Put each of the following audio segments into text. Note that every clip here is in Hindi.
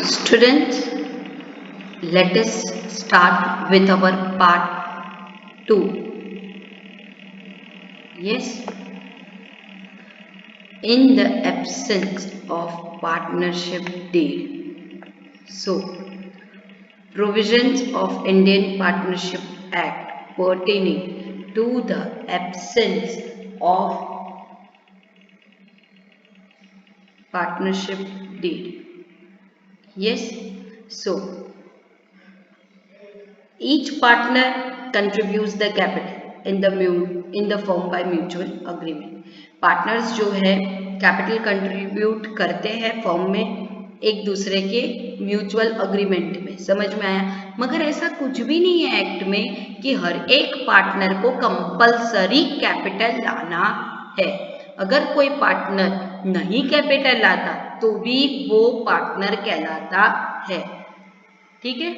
Students, let us start with our part 2. Yes, in the absence of partnership deed. So, provisions of Indian Partnership Act pertaining to the absence of partnership deed. Yes, so each partner contributes the capital in the firm by mutual agreement. Partners जो है कैपिटल कंट्रीब्यूट करते हैं फर्म में एक दूसरे के म्यूचुअल अग्रीमेंट में, समझ में आया। मगर ऐसा कुछ भी नहीं है एक्ट में कि हर एक पार्टनर को कंपलसरी कैपिटल लाना है। अगर कोई पार्टनर नहीं कैपिटल लाता तो भी वो पार्टनर कहलाता है, ठीक है।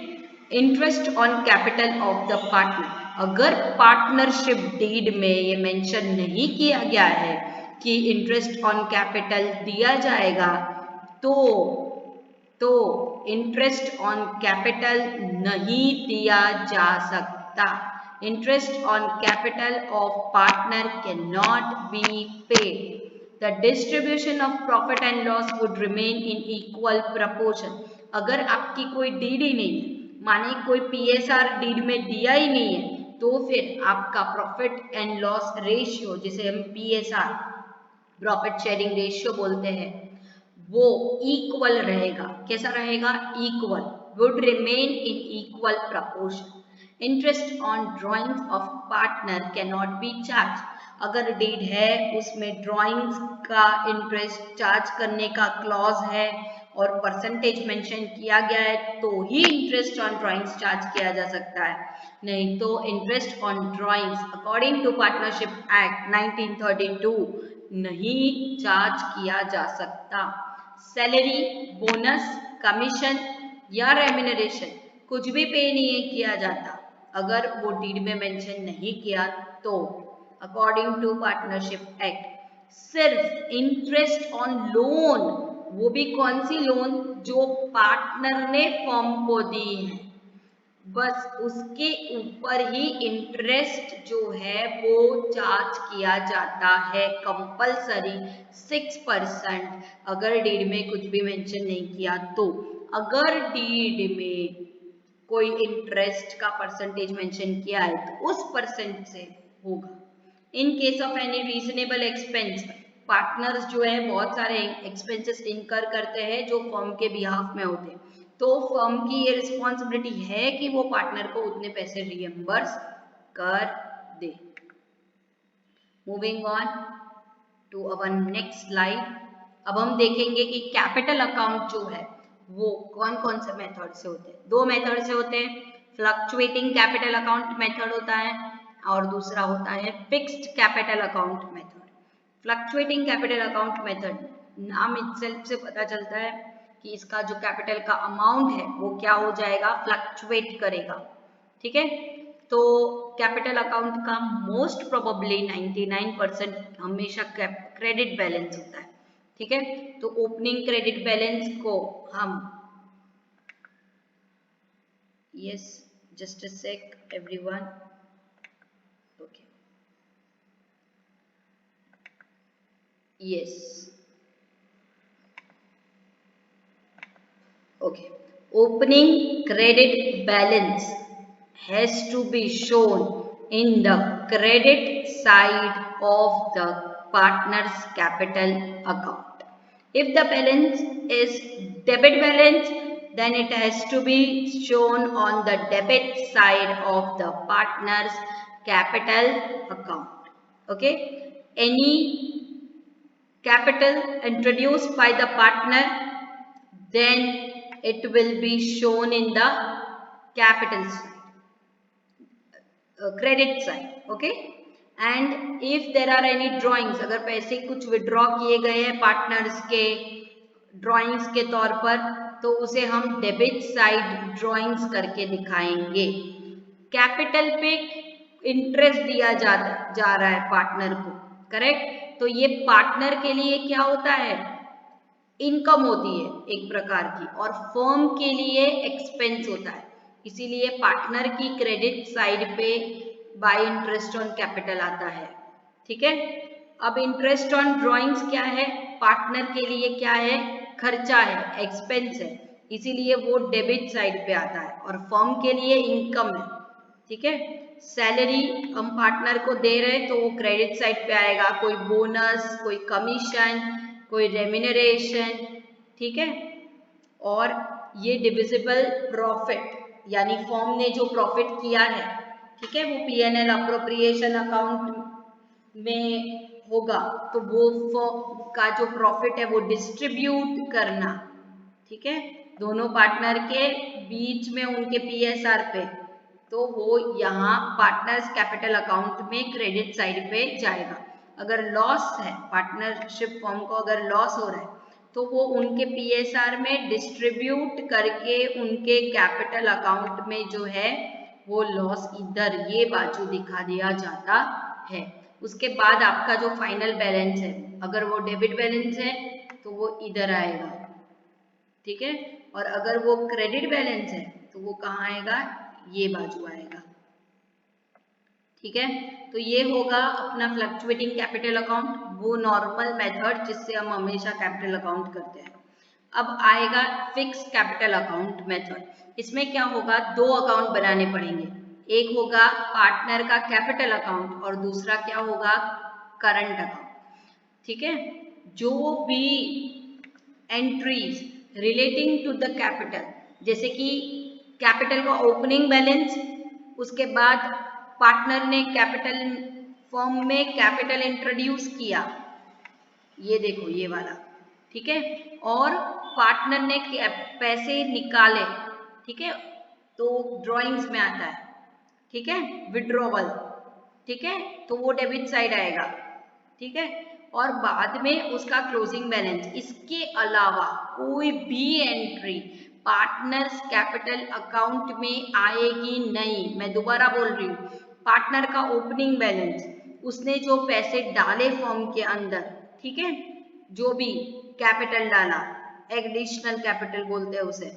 Interest on capital of the partner, अगर पार्टनरशिप डीड में ये मेंशन नहीं किया गया है कि इंटरेस्ट ऑन कैपिटल दिया जाएगा तो इंटरेस्ट ऑन कैपिटल नहीं दिया जा सकता। Interest on capital of partner can not be paid. The distribution of profit and loss would remain in equal proportion. अगर आपकी कोई डीड ही नहीं है, माने कोई पीएसआर डीड में दिया ही नहीं है, तो फिर आपका प्रॉफिट एंड लॉस रेशियो, जिसे हम पीएसआर प्रॉफिट शेयरिंग रेशियो बोलते हैं, वो इक्वल रहेगा। कैसा रहेगा? Equal, would remain in equal proportion. Interest on drawings of partner can not be charge. अगर डीड है उसमें ड्रॉइंग्स का इंटरेस्ट चार्ज करने का क्लॉज है और परसेंटेज मेंशन किया गया है तो ही इंटरेस्ट ऑन ड्रॉइंग्स चार्ज किया जा सकता है, नहीं तो interest on drawings according to partnership act 1932 नहीं चार्ज किया जा सकता। सैलरी, बोनस, कमीशन या रेम्यूनरेशन कुछ भी पे नहीं किया जाता अगर वो डीड में मेंशन नहीं किया तो। अकॉर्डिंग टू पार्टनरशिप एक्ट सिर्फ इंटरेस्ट ऑन लोन, वो भी कौन सी लोन? जो पार्टनर ने फर्म को दी है, बस उसके ऊपर ही इंटरेस्ट जो है वो चार्ज किया जाता है कंपलसरी 6%। अगर डीड में कुछ भी मेंशन नहीं किया तो। अगर डीड में कोई इंटरेस्ट का परसेंटेज मेंशन किया है तो उस परसेंट से होगा। In case of any reasonable expense, partners जो है बहुत सारे एक्सपेंसेस इनकर करते हैं जो फर्म के बिहाफ में होते हैं, तो फर्म की ये रिस्पॉन्सिबिलिटी है कि वो पार्टनर को उतने पैसे रिएम्बर्स कर दे। Moving on to our next slide. अब हम देखेंगे कि कैपिटल अकाउंट जो है वो कौन कौन से मेथड से होते हैं। दो मेथड से होते हैं, फ्लक्चुएटिंग कैपिटल अकाउंट मेथड होता है और दूसरा होता है fixed capital account method. Fluctuating capital account method, नाम इटसेल्फ से पता चलता है कि इसका जो कैपिटल का अमाउंट है वो क्या हो जाएगा? फ्लक्चुएट करेगा, ठीक है। तो कैपिटल अकाउंट का मोस्ट प्रोबेबली 99% हमेशा क्रेडिट बैलेंस होता है, ठीक है। तो ओपनिंग क्रेडिट बैलेंस को हम, yes just a sec everyone, okay, yes, okay, opening credit balance has to be shown in the credit side of the partner's capital account. If the balance is debit balance, then it has to be shown on the debit side of the partner's capital account. Okay, any capital introduced by the partner, then it will be shown in the capital side, credit side, okay। and if there are any drawings, अगर पैसे कुछ विड्रॉ किए गए हैं पार्टनर्स के ड्राइंग्स के तौर पर, तो उसे हम डेबिट साइड ड्राइंग्स करके दिखाएंगे। कैपिटल पे इंटरेस्ट दिया जा रहा है पार्टनर को, करेक्ट। तो ये पार्टनर के लिए क्या होता है? इनकम होती है एक प्रकार की, और फर्म के लिए एक्सपेंस होता है। इसीलिए पार्टनर की क्रेडिट साइड पे बाय इंटरेस्ट ऑन कैपिटल आता है। ठीक है, अब इंटरेस्ट ऑन ड्रॉइंग्स क्या है? पार्टनर के लिए क्या है? खर्चा है, एक्सपेंस है, इसीलिए वो डेबिट साइड पे आता है, और फर्म के लिए इनकम है। ठीक है, सैलरी हम पार्टनर को दे रहे हैं तो वो क्रेडिट साइड पे आएगा, कोई बोनस, कोई कमीशन, कोई रेम्यूनरेशन। ठीक है, और ये डिविजिबल प्रॉफिट यानी फर्म ने जो प्रॉफिट किया है, ठीक है, वो पीएनएल अप्रोप्रिएशन अकाउंट में होगा, तो वो फर्म का जो प्रॉफिट है वो डिस्ट्रीब्यूट करना। ठीक है, दोनों पार्टनर के बीच में उनके पीएसआर पे, तो वो यहाँ पार्टनर्स कैपिटल अकाउंट में क्रेडिट साइड पे जाएगा। अगर लॉस है, पार्टनरशिप फर्म को अगर लॉस हो रहा है, तो वो उनके पीएसआर में डिस्ट्रीब्यूट करके उनके कैपिटल अकाउंट में जो है वो लॉस इधर ये बाजू दिखा दिया जाता है। उसके बाद आपका जो फाइनल बैलेंस है, अगर वो डेबिट बैलेंस है तो वो इधर आएगा। ठीक है, और अगर वो क्रेडिट बैलेंस है तो वो कहाँ आएगा? ये बाजू आएगा। ठीक है, तो ये होगा अपना फ्लक्चुएटिंग कैपिटल अकाउंट, वो नॉर्मल मेथड जिससे हम हमेशा कैपिटल अकाउंट करते हैं। अब आएगा फिक्स कैपिटल अकाउंट मेथड। इसमें क्या होगा? दो अकाउंट बनाने पड़ेंगे, एक होगा पार्टनर का कैपिटल अकाउंट और दूसरा क्या होगा? Current account. ठीक है, जो भी entries relating to the capital, जैसे कि कैपिटल का ओपनिंग बैलेंस, उसके बाद पार्टनर ने कैपिटल फर्म में कैपिटल इंट्रोड्यूस किया, ये देखो ये वाला। ठीक है, और पार्टनर ने पैसे निकाले, ठीक है, तो ड्राइंग्स में आता है। ठीक है, विड्रॉवल। ठीक है, तो वो डेबिट साइड आएगा। ठीक है, और बाद में उसका क्लोजिंग बैलेंस। इसके अलावा कोई भी एंट्री पार्टनर्स कैपिटल अकाउंट में आएगी नहीं। मैं दोबारा बोल रही हूँ, पार्टनर का ओपनिंग बैलेंस, उसने जो पैसे डाले फर्म के अंदर, ठीक है, जो भी कैपिटल डाला, एडिशनल कैपिटल बोलते हैं उसे,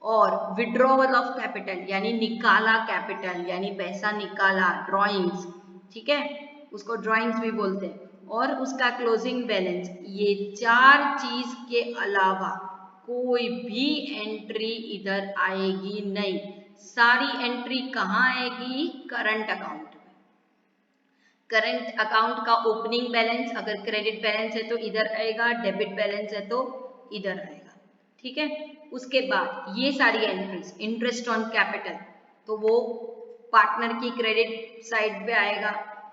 और विड्रॉवल ऑफ कैपिटल यानी निकाला कैपिटल, यानी पैसा निकाला, ड्रॉइंग्स। ठीक है, उसको ड्रॉइंग्स भी बोलते हैं, और उसका क्लोजिंग बैलेंस, ये चार चीज के अलावा कोई भी एंट्री इधर आएगी नहीं। सारी एंट्री कहाँ आएगी? करंट अकाउंट में। करंट अकाउंट का ओपनिंग बैलेंस अगर क्रेडिट बैलेंस है तो इधर आएगा, डेबिट बैलेंस है तो इधर आएगा। ठीक है, उसके बाद ये सारी एंट्रीज, इंटरेस्ट ऑन कैपिटल, तो वो पार्टनर की क्रेडिट साइड पे आएगा।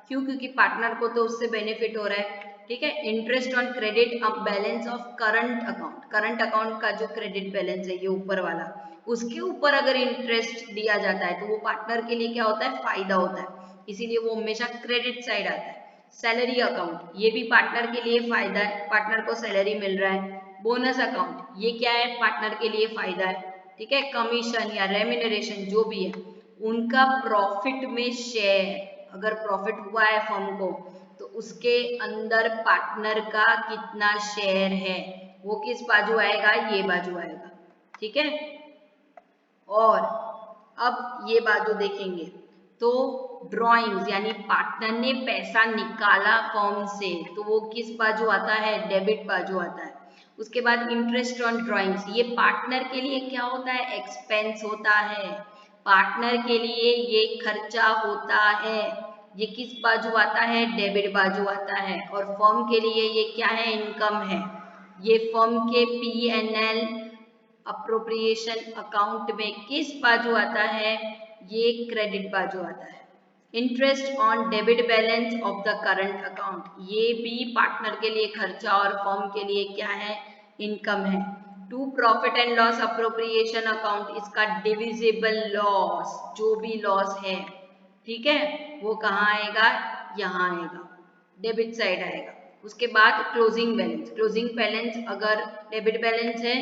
क्यों? क्योंकि पार्टनर को तो उससे बेनिफिट हो रहा है। ठीक है, इंटरेस्ट ऑन क्रेडिट अब balance of current account, current account का जो क्रेडिट बैलेंस है ये ऊपर वाला, उसके ऊपर अगर इंटरेस्ट दिया जाता है तो वो पार्टनर के लिए क्या होता है? फायदा होता है, इसीलिए वो हमेशा क्रेडिट साइड आता है। सैलरी अकाउंट, ये भी पार्टनर के लिए फायदा है, पार्टनर को सैलरी मिल रहा है। बोनस अकाउंट, ये क्या है? पार्टनर के लिए फायदा है। ठीक है, कमीशन या रेम्यूनरेशन जो भी है, उनका प्रॉफिट में शेयर, अगर प्रॉफिट हुआ है फर्म को तो उसके अंदर पार्टनर का कितना शेयर है, वो किस बाजू आएगा? ये बाजू आएगा। ठीक है, और अब ये बाजू देखेंगे तो ड्रॉइंग्स यानी पार्टनर ने पैसा निकाला फर्म से, तो वो किस बाजू आता है? डेबिट बाजू आता है। उसके बाद इंटरेस्ट ऑन ड्रॉइंग्स, ये पार्टनर के लिए क्या होता है? एक्सपेंस होता है, पार्टनर के लिए ये खर्चा होता है। ये किस बाजू आता है? डेबिट बाजू आता है। और फर्म के लिए ये क्या है? इनकम है। ये फर्म के पीएनएल अप्रोप्रिएशन अकाउंट में किस बाजू आता है? ये क्रेडिट बाजू आता है। Interest on debit balance of the current account, ये भी पार्टनर के लिए खर्चा और फर्म के लिए क्या है? इनकम है। To profit and loss appropriation account, इसका डिविजिबल लॉस, जो भी लॉस है, ठीक है, वो कहाँ आएगा? यहाँ आएगा, डेबिट साइड आएगा। उसके बाद क्लोजिंग बैलेंस, क्लोजिंग बैलेंस अगर डेबिट बैलेंस है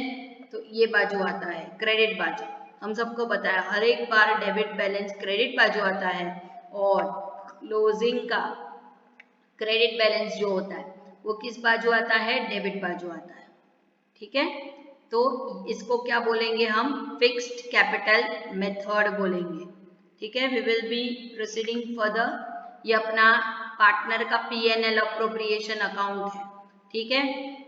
तो ये बाजू आता है, क्रेडिट बाजू। हम सबको पता है हर एक बार डेबिट बैलेंस क्रेडिट बाजू आता है, और क्लोजिंग का क्रेडिट बैलेंस जो होता है वो किस बाजू आता है? डेबिट बाजू आता है। ठीक है, तो इसको क्या बोलेंगे हम, फिक्स्ड कैपिटल मेथड बोलेंगे। ठीक है, we will be proceeding further. ये अपना पार्टनर का पीएनएल अप्रोप्रिएशन अकाउंट है। ठीक है,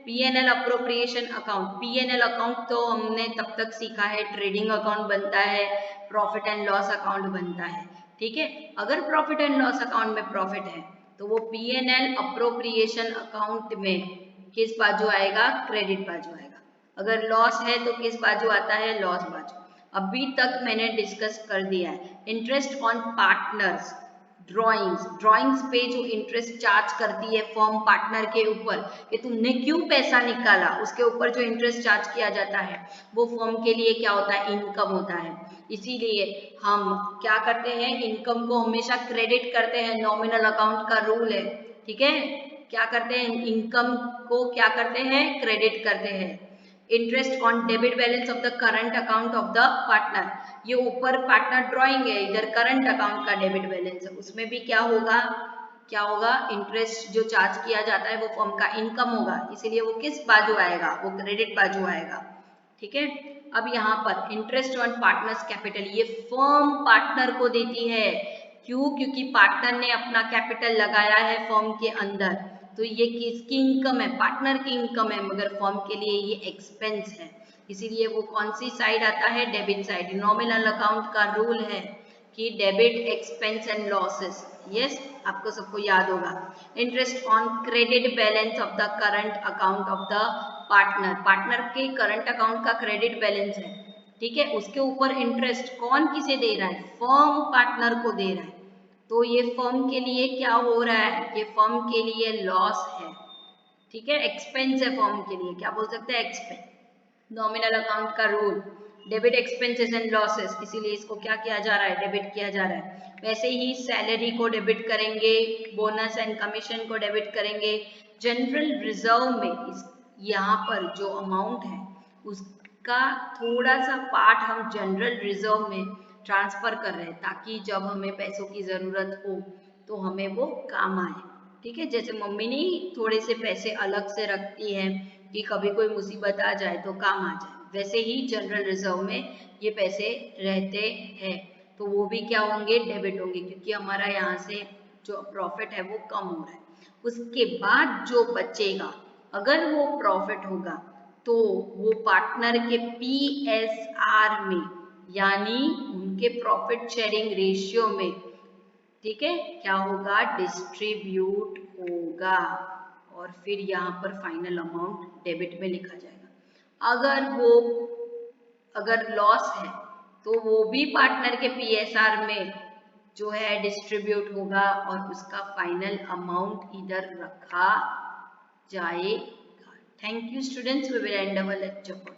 PNL appropriation account, PNL account तो हमने तब तक सीखा है ट्रेडिंग अकाउंट बनता है, प्रॉफिट एंड लॉस अकाउंट बनता है। ठीक है, अगर प्रॉफिट एंड लॉस अकाउंट में प्रॉफिट है तो वो पीएनएल अप्रोप्रिएशन अकाउंट में किस बाजू आएगा, क्रेडिट बाजू आएगा। अगर लॉस है तो किस बाजू आता है, लॉस बाजू। अभी तक मैंने डिस्कस कर दिया है इंटरेस्ट ऑन पार्टनर्स, ड्रॉइंग्स पे जो इंटरेस्ट चार्ज करती है फर्म पार्टनर के ऊपर कि तुमने क्यों पैसा निकाला, उसके ऊपर जो इंटरेस्ट चार्ज किया जाता है वो फर्म के लिए क्या होता है, इनकम होता है। इसीलिए हम क्या करते हैं, इनकम को हमेशा क्रेडिट करते हैं, नॉमिनल अकाउंट का रूल है। ठीक है, क्या करते हैं, इनकम को क्या करते हैं, क्रेडिट करते हैं। Interest on debit balance of the current account of the partner, ये ऊपर पार्टनर ड्रॉइंग है, इधर करंट अकाउंट का डेबिट बैलेंस है, उसमें भी क्या होगा, इंटरेस्ट जो चार्ज किया जाता है वो फर्म का इनकम होगा, इसीलिए वो किस बाजू आएगा, वो क्रेडिट बाजू आएगा। ठीक है, अब यहाँ पर इंटरेस्ट ऑन पार्टनर्स कैपिटल, ये फर्म पार्टनर को देती है। क्यों, क्योंकि पार्टनर ने अपना कैपिटल लगाया है फर्म के अंदर, तो ये किसकी इनकम है, पार्टनर की इनकम है, मगर फर्म के लिए ये एक्सपेंस है, इसीलिए वो कौन सी साइड आता है, डेबिट साइड। नॉमिनल अकाउंट का रूल है कि debit expense and losses, yes आपको सबको याद होगा। Interest on credit balance of the current account of the partner, partner के करंट अकाउंट का क्रेडिट बैलेंस है। ठीक है, उसके ऊपर इंटरेस्ट कौन किसे दे रहा है, फर्म पार्टनर को दे रहा है, तो ये फर्म के लिए क्या हो रहा है, ये फर्म के लिए लॉस है। ठीक है, एक्सपेंस है फर्म के लिए, क्या बोल सकते हैं, एक्सपेंस। नॉमिनल अकाउंट का rule debit expenses and losses, इसीलिए इसको क्या किया जा रहा है, डेबिट किया जा रहा है। वैसे ही सैलरी को डेबिट करेंगे, बोनस एंड कमीशन को डेबिट करेंगे। जनरल रिजर्व में यहाँ पर जो अमाउंट है उसका थोड़ा सा पार्ट हम जनरल रिजर्व में ट्रांसफर कर रहे हैं, ताकि जब हमें पैसों की जरूरत हो तो हमें वो काम आए। ठीक है, जैसे मम्मी नहीं थोड़े से पैसे अलग से रखती है कि कभी कोई मुसीबत आ जाए तो काम आ जाए, वैसे ही जनरल रिजर्व में ये पैसे रहते हैं, तो वो भी क्या होंगे, डेबिट होंगे, क्योंकि हमारा यहाँ से जो प्रॉफिट है वो कम हो रहा है। उसके बाद जो बचेगा, अगर वो प्रॉफिट होगा तो वो पार्टनर के PSR में, यानी उनके प्रॉफिट शेयरिंग रेशियो में, ठीक है, क्या होगा, डिस्ट्रीब्यूट होगा, और फिर यहाँ पर फाइनल अमाउंट डेबिट में लिखा जाएगा। अगर लॉस है तो वो भी पार्टनर के PSR में जो है डिस्ट्रीब्यूट होगा, और उसका फाइनल अमाउंट इधर रखा जाएगा। Thank you students, we will end our lecture.